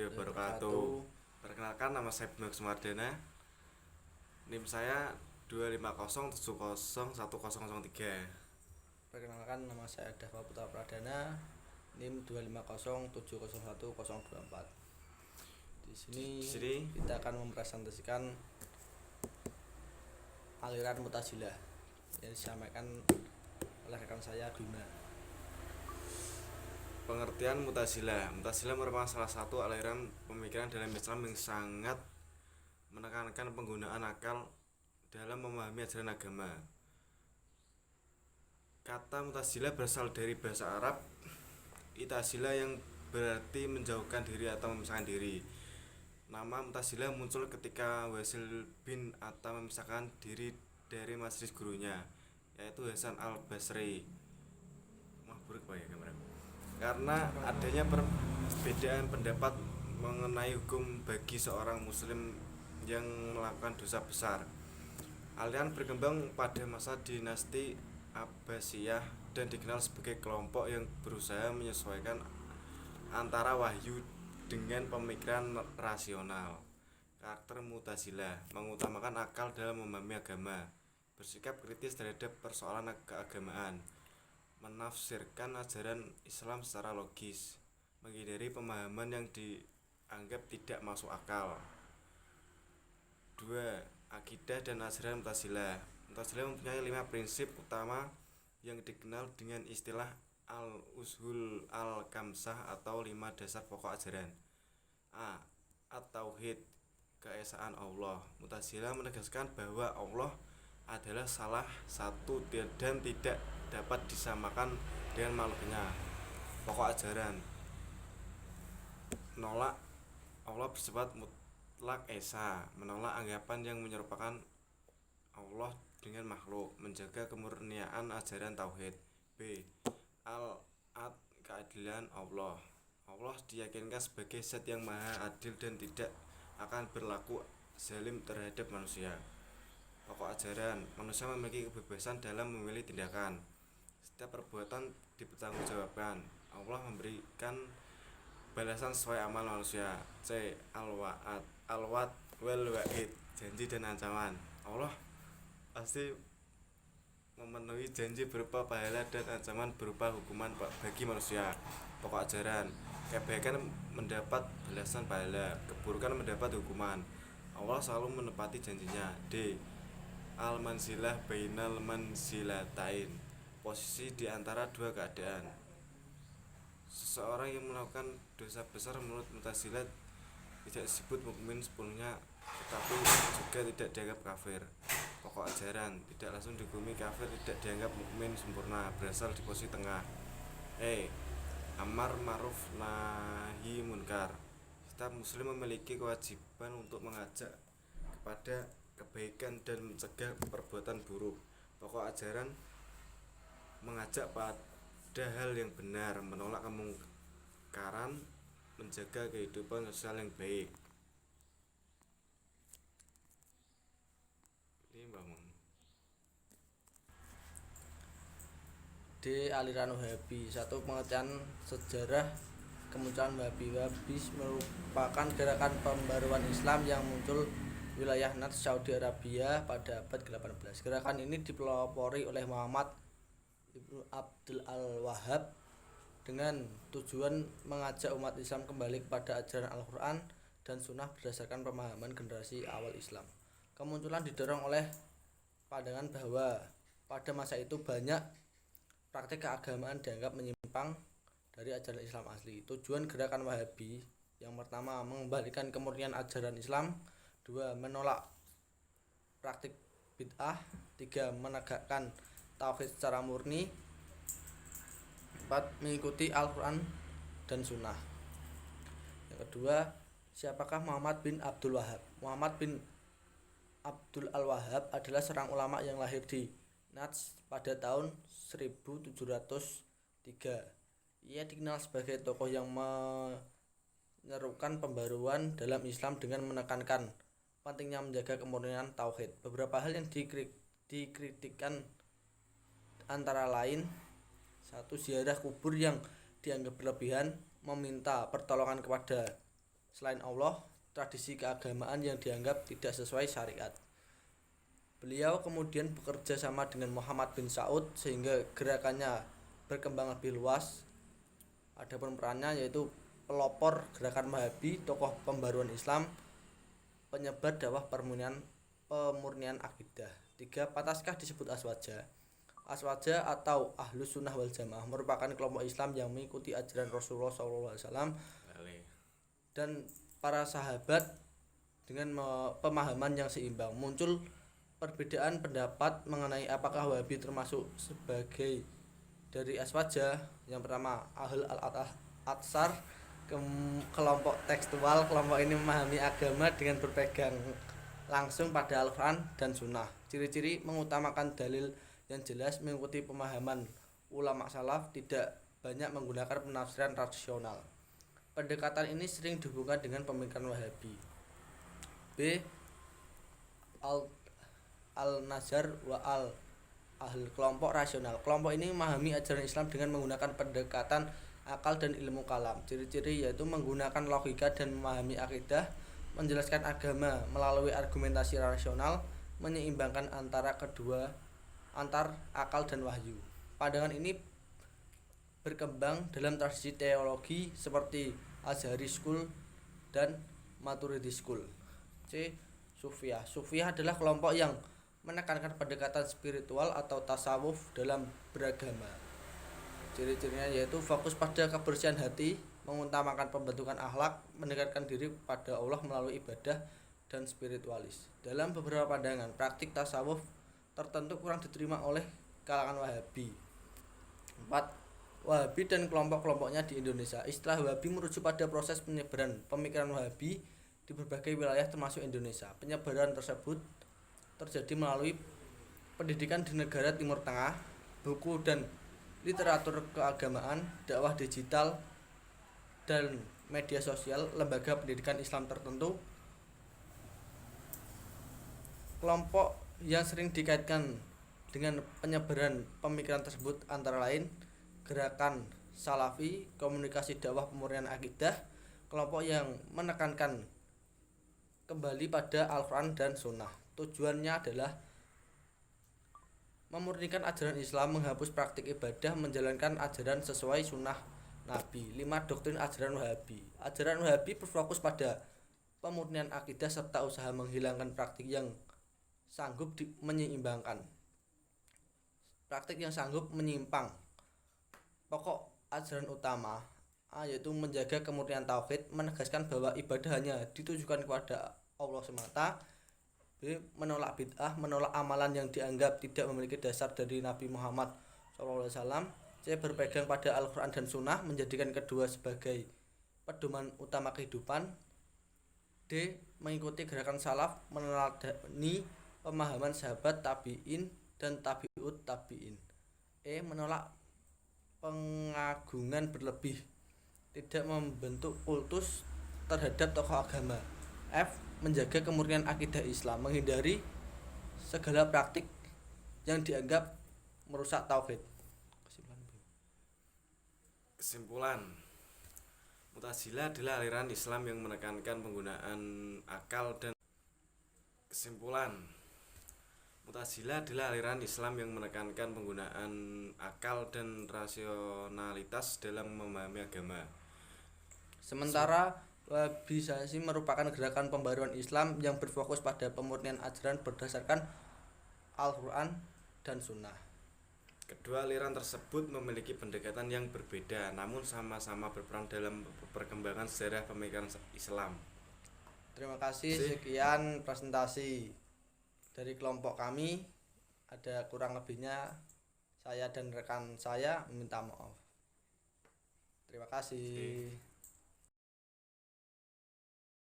warahmatullahi wabarakatuh. Perkenalkan, nama saya Bima Sumardana. NIM saya 250701003. Perkenalkan, nama saya Dava Putra Pradana, NIM 250701024. Di sini kita akan mempresentasikan aliran Mu'tazilah yang disampaikan oleh rekan saya Bima. Pengertian Mu'tazilah. Mu'tazilah merupakan salah satu aliran pemikiran dalam Islam yang sangat menekankan penggunaan akal dalam memahami ajaran agama. Kata Mu'tazilah berasal dari bahasa Arab I'tazala yang berarti menjauhkan diri atau memisahkan diri. Nama Mu'tazilah muncul ketika Wasil bin Atta memisahkan diri dari majelis gurunya, yaitu Hasan al-Basri. Karena adanya perbedaan pendapat mengenai hukum bagi seorang muslim yang melakukan dosa besar. Aliran berkembang pada masa dinasti Abbasiyah dan dikenal sebagai kelompok yang berusaha menyesuaikan antara wahyu dengan pemikiran rasional. Karakter Mu'tazilah mengutamakan akal dalam memahami agama, bersikap kritis terhadap persoalan keagamaan, menafsirkan ajaran Islam secara logis, menghindari pemahaman yang dianggap tidak masuk akal. 2. Akidah dan ajaran Mu'tazilah. Mu'tazilah mempunyai 5 prinsip utama yang dikenal dengan istilah al-ushul al-kamsah atau 5 dasar pokok ajaran. A. At-tauhid, keesaan Allah. Mu'tazilah menegaskan bahwa Allah adalah salah satu dan tidak dapat disamakan dengan makhluknya. Pokok ajaran: menolak Allah bersifat mutlak esa, menolak anggapan yang menyerupakan Allah dengan makhluk, menjaga kemurnian ajaran tauhid. B. Al-ad, keadilan Allah. Allah diyakinkan sebagai zat yang maha adil dan tidak akan berlaku zalim terhadap manusia. Pokok ajaran: manusia memiliki kebebasan dalam memilih tindakan. Setiap perbuatan dipertanggungjawabkan. Allah memberikan balasan sesuai amal manusia. C. Al-wa'ad, al-wa'd wal wa'id, janji dan ancaman. Allah pasti memenuhi janji berupa pahala dan ancaman berupa hukuman bagi manusia. Pokok ajaran: kebaikan mendapat balasan pahala, keburukan mendapat hukuman. Allah selalu menepati janjinya. D. Al-manzilah bainal manzilatain, posisi di antara dua keadaan. Seseorang yang melakukan dosa besar menurut Mu'tazilah tidak disebut mukmin sepenuhnya, tetapi juga tidak dianggap kafir. Pokok ajaran: tidak langsung dihukumi kafir, tidak dianggap mukmin sempurna, berasal di posisi tengah. E. Amar ma'ruf nahi munkar, setiap muslim memiliki kewajiban untuk mengajak kepada kebaikan dan mencegah perbuatan buruk. Pokok ajaran: mengajak pada hal yang benar, menolak kemungkaran, menjaga kehidupan sosial yang baik. Ini bangun. D. Aliran Wahabi. Satu pengertian sejarah kemunculan Wahabi. Wahabi merupakan gerakan pembaruan Islam yang muncul wilayah Najd, Saudi Arabia pada abad ke-18. Gerakan ini dipelopori oleh Muhammad Ibnu Abdul Al-Wahhab dengan tujuan mengajak umat Islam kembali kepada ajaran Al-Quran dan Sunnah berdasarkan pemahaman generasi awal Islam. Kemunculan didorong oleh pandangan bahwa pada masa itu banyak praktik keagamaan dianggap menyimpang dari ajaran Islam asli. Tujuan gerakan Wahabi: yang pertama, mengembalikan kemurnian ajaran Islam. 2. Menolak praktik bid'ah. 3. Menegakkan tauhid secara murni. 4. Mengikuti Al-Quran dan Sunnah. Yang kedua, siapakah Muhammad bin Abdul Wahhab? Muhammad bin Abdul Al-Wahhab adalah seorang ulama yang lahir di Najd pada tahun 1703. Ia dikenal sebagai tokoh yang menyerukan pembaruan dalam Islam dengan menekankan pentingnya menjaga kemurnian tauhid. Beberapa hal yang dikritikkan antara lain: 1. Ziarah kubur yang dianggap berlebihan, meminta pertolongan kepada selain Allah, tradisi keagamaan yang dianggap tidak sesuai syariat. Beliau kemudian bekerja sama dengan Muhammad bin Saud sehingga gerakannya berkembang lebih luas. Adapun perannya yaitu pelopor gerakan Wahabi, tokoh pembaruan Islam, penyebar dakwah pemurnian akidah. 3. Pantaskah disebut Aswaja? Aswaja atau Ahlus Sunnah wal Jamaah merupakan kelompok Islam yang mengikuti ajaran Rasulullah SAW dan para sahabat dengan pemahaman yang seimbang. Muncul perbedaan pendapat mengenai apakah Wahabi termasuk sebagai dari Aswaja. Yang pertama, Ahlul Atsar, kelompok tekstual. Kelompok ini memahami agama dengan berpegang langsung pada Al-Quran dan Sunnah. Ciri-ciri mengutamakan dalil yang jelas, mengikuti pemahaman ulama salaf, tidak banyak menggunakan penafsiran rasional. Pendekatan ini sering dihubungkan dengan pemikiran Wahabi. B. Al-Nazar wa al-Ahl, kelompok rasional. Kelompok ini memahami ajaran Islam dengan menggunakan pendekatan akal dan ilmu kalam. Ciri-ciri yaitu menggunakan logika dan memahami akidah, menjelaskan agama melalui argumentasi rasional, menyeimbangkan antar akal dan wahyu. Pandangan ini berkembang dalam tradisi teologi seperti Azhari School dan Maturidi School. C. Sufiyah. Sufiyah adalah kelompok yang menekankan pendekatan spiritual atau tasawuf dalam beragama. Ciri-cirinya yaitu fokus pada kebersihan hati, mengutamakan pembentukan akhlak, mendekatkan diri pada Allah melalui ibadah dan spiritualis. Dalam beberapa pandangan, praktik tasawuf tertentu kurang diterima oleh kalangan Wahabi. 4. Wahabi dan kelompok-kelompoknya di Indonesia. Istilah Wahabi merujuk pada proses penyebaran pemikiran Wahabi di berbagai wilayah termasuk Indonesia. Penyebaran tersebut terjadi melalui pendidikan di negara Timur Tengah, buku dan literatur keagamaan, dakwah digital dan media sosial, lembaga pendidikan Islam tertentu. Kelompok yang sering dikaitkan dengan penyebaran pemikiran tersebut antara lain gerakan Salafi, komunikasi dakwah pemurnian akidah, kelompok yang menekankan kembali pada Al-Quran dan Sunnah. Tujuannya adalah memurnikan ajaran Islam, menghapus praktik ibadah, menjalankan ajaran sesuai sunnah Nabi. 5. Doktrin ajaran Wahabi. Ajaran Wahabi berfokus pada pemurnian akidah serta usaha menghilangkan praktik yang sanggup menyeimbangkan. Praktik yang sanggup menyimpang. Pokok ajaran utama yaitu menjaga kemurnian tauhid, menegaskan bahwa ibadah hanya ditujukan kepada Allah semata. B. Menolak bid'ah, menolak amalan yang dianggap tidak memiliki dasar dari Nabi Muhammad SAW. C. Berpegang pada Al-Quran dan Sunnah, menjadikan kedua sebagai pedoman utama kehidupan. D. Mengikuti gerakan salaf, meneladani pemahaman sahabat tabi'in dan tabi'ut tabi'in. E. Menolak pengagungan berlebih, tidak membentuk kultus terhadap tokoh agama. F. Menjaga kemurnian akidah Islam, menghindari segala praktik yang dianggap merusak tauhid. Kesimpulan, Mu'tazilah adalah aliran Islam yang menekankan penggunaan akal dan rasionalitas dalam memahami agama. Sementara Wahabisasi merupakan gerakan pembaruan Islam yang berfokus pada pemurnian ajaran berdasarkan Al-Quran dan Sunnah. Kedua aliran tersebut memiliki pendekatan yang berbeda, namun sama-sama berperan dalam perkembangan sejarah pemikiran Islam. Terima kasih, sekian presentasi dari kelompok kami. Ada kurang lebihnya, saya dan rekan saya minta maaf. Terima kasih.